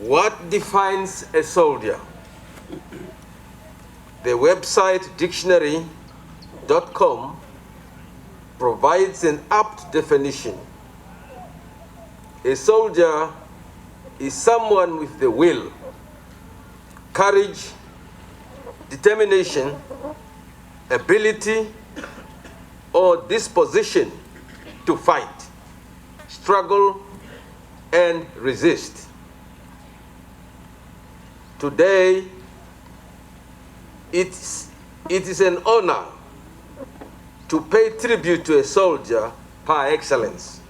What defines a soldier? The website dictionary.com provides an apt definition. A soldier is someone with the will, courage, determination, ability, or disposition to fight, struggle, and resist. Today, it is an honor to pay tribute to a soldier par excellence.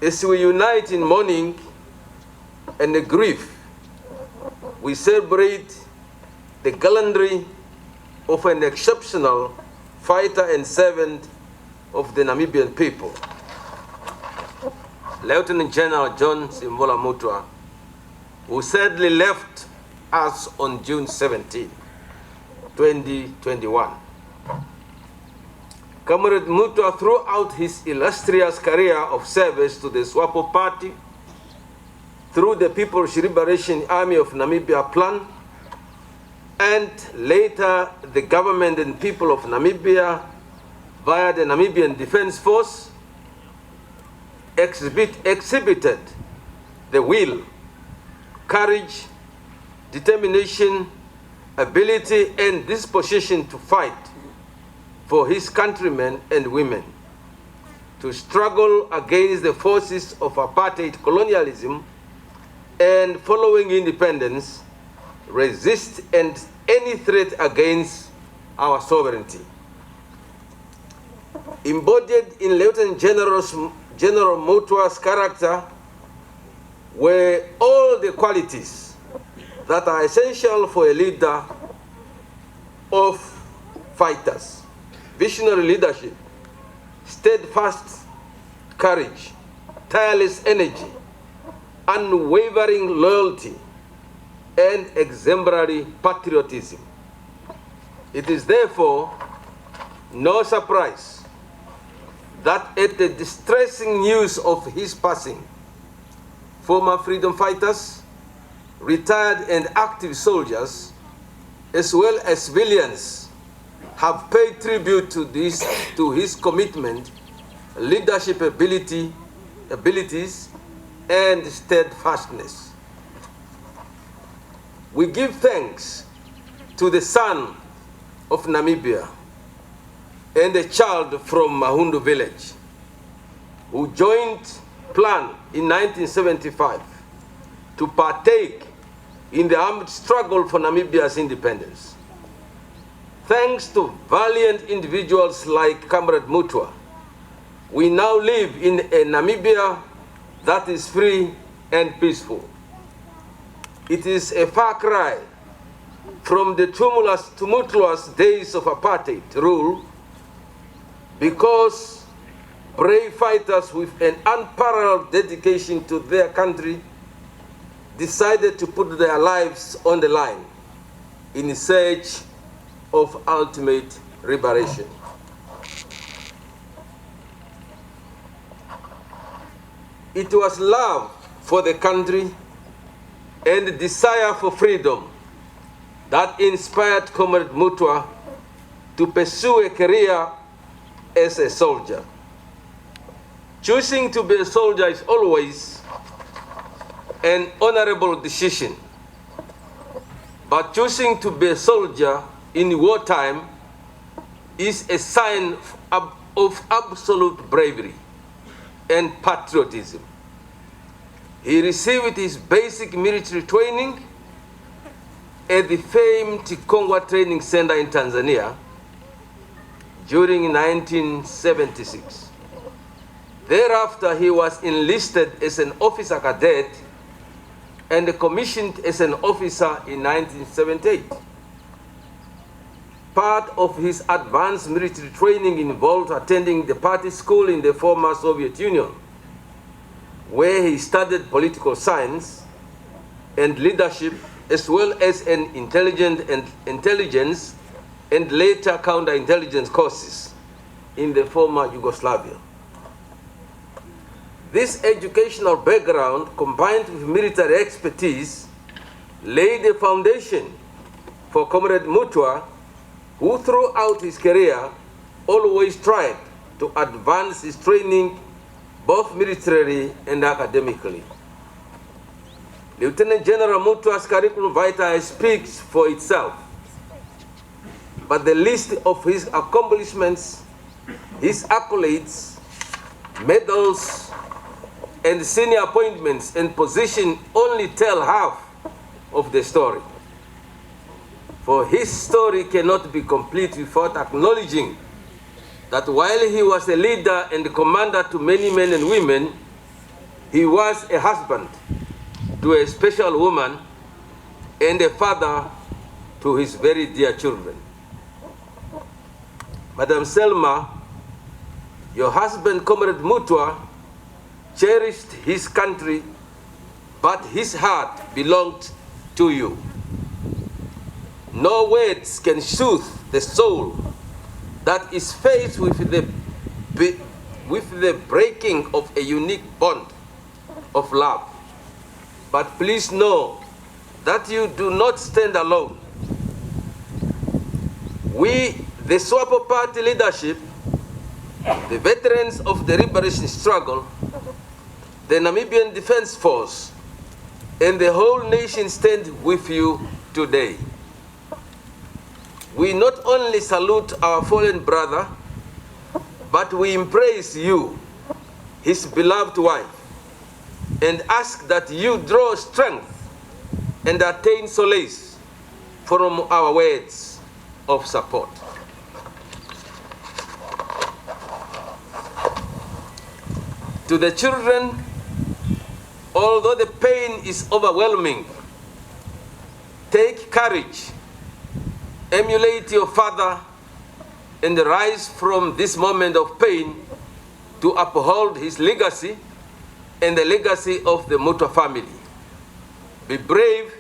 As we unite in mourning and the grief, we celebrate the gallantry of an exceptional fighter and servant of the Namibian people, Lieutenant General John Sinvula Mutwa, who sadly left us on June 17, 2021. Comrade Mutwa, throughout his illustrious career of service to the SWAPO party, through the People's Liberation Army of Namibia plan, and later the government and people of Namibia, via the Namibian Defense Force, exhibited the will, courage, determination, ability, and disposition to fight for his countrymen and women, to struggle against the forces of apartheid colonialism, and following independence, resist any threat against our sovereignty. Embodied in Lieutenant General Mutwa's character were all the qualities that are essential for a leader of fighters: visionary leadership, steadfast courage, tireless energy, unwavering loyalty, and exemplary patriotism. It is therefore no surprise that at the distressing news of his passing, former freedom fighters, retired and active soldiers, as well as civilians, have paid tribute to his commitment, leadership abilities, and steadfastness. We give thanks to the son of Namibia and a child from Mahundu village who joined plan in 1975 to partake in the armed struggle for Namibia's independence. Thanks to valiant individuals like Comrade Mutwa, we now live in a Namibia that is free and peaceful. It is a far cry from the tumultuous days of apartheid rule, because brave fighters with an unparalleled dedication to their country decided to put their lives on the line in search of ultimate liberation. It was love for the country and desire for freedom that inspired Comrade Mutwa to pursue a career as a soldier. Choosing to be a soldier is always an honorable decision, but choosing to be a soldier in wartime is a sign of absolute bravery and patriotism. He received his basic military training at the famed Kongwa Training Center in Tanzania during 1976. Thereafter, he was enlisted as an officer cadet and commissioned as an officer in 1978. Part of his advanced military training involved attending the party school in the former Soviet Union, where he studied political science and leadership, as well as intelligence and later counterintelligence courses in the former Yugoslavia. This educational background, combined with military expertise, laid the foundation for Comrade Mutwa, who throughout his career always tried to advance his training both militarily and academically. Lieutenant General Mutwa's curriculum vitae speaks for itself, but the list of his accomplishments, his accolades, medals, and senior appointments and position only tell half of the story. For his story cannot be complete without acknowledging that while he was a leader and a commander to many men and women, he was a husband to a special woman and a father to his very dear children. Madam Selma, your husband, Comrade Mutwa, cherished his country, but his heart belonged to you. No words can soothe the soul that is faced with the breaking of a unique bond of love. But please know that you do not stand alone. We, the SWAPO party leadership, the veterans of the liberation struggle, the Namibian Defense Force, and the whole nation stand with you today. We not only salute our fallen brother, but we embrace you, his beloved wife, and ask that you draw strength and attain solace from our words of support. To the children, although the pain is overwhelming, take courage, emulate your father, and rise from this moment of pain to uphold his legacy and the legacy of the Mutwa family. Be brave,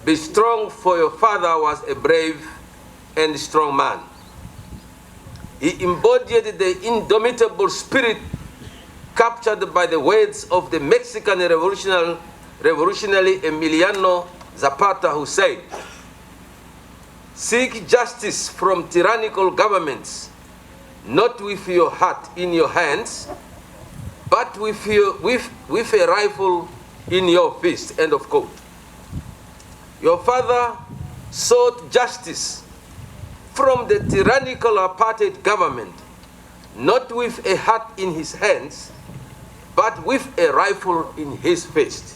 be strong, for your father was a brave and strong man. He embodied the indomitable spirit captured by the words of the Mexican revolutionary Emiliano Zapata, who said, "Seek justice from tyrannical governments, not with your heart in your hands, but with a rifle in your fist." End of quote. Your father sought justice from the tyrannical apartheid government, not with a heart in his hands, but with a rifle in his fist.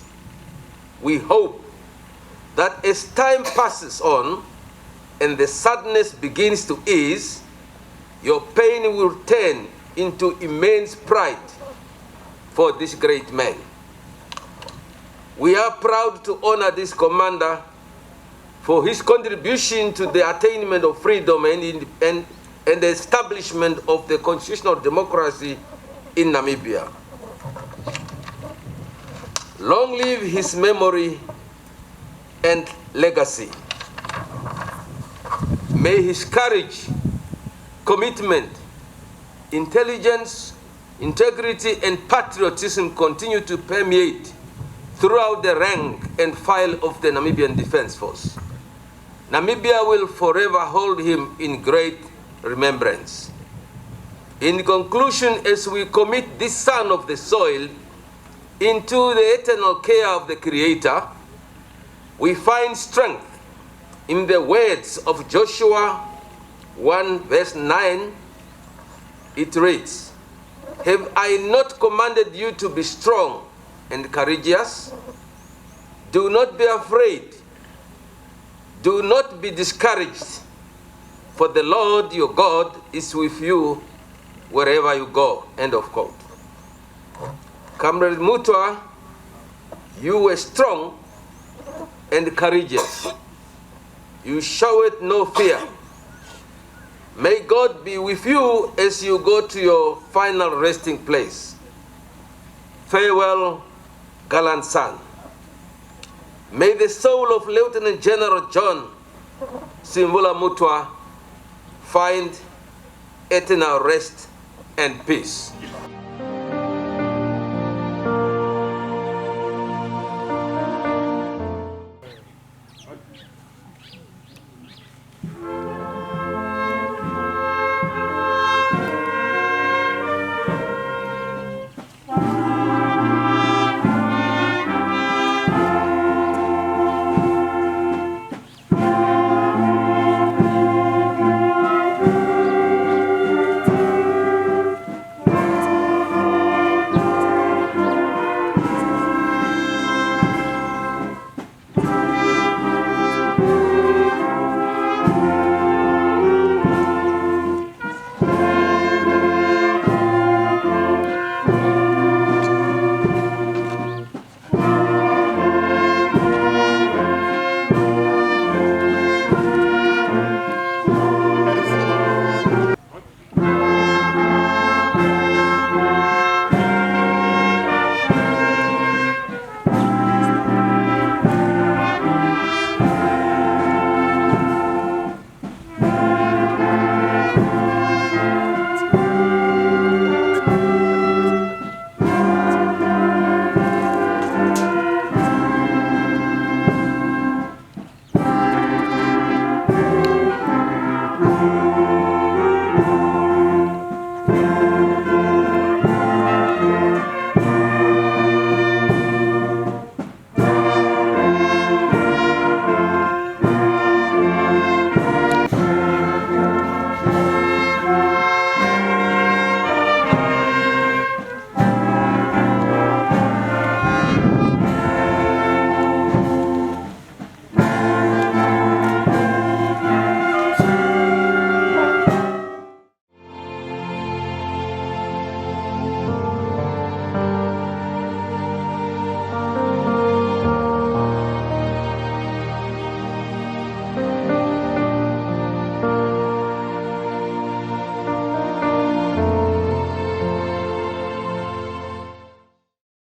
We hope that as time passes on and the sadness begins to ease, your pain will turn into immense pride for this great man. We are proud to honor this commander for his contribution to the attainment of freedom and the establishment of the constitutional democracy in Namibia. Long live his memory and legacy. May his courage, commitment, intelligence, integrity, and patriotism continue to permeate throughout the rank and file of the Namibian Defense Force. Namibia will forever hold him in great remembrance. In conclusion, as we commit this son of the soil into the eternal care of the Creator, we find strength in the words of Joshua 1 verse 9. It reads, "Have I not commanded you to be strong and courageous? Do not be afraid. Do not be discouraged, for the Lord your God is with you wherever you go." End of quote. Comrade Mutwa, you were strong and courageous. You showed no fear. May God be with you as you go to your final resting place. Farewell, gallant son. May the soul of Lieutenant General John Sinvula Mutwa find eternal rest and peace.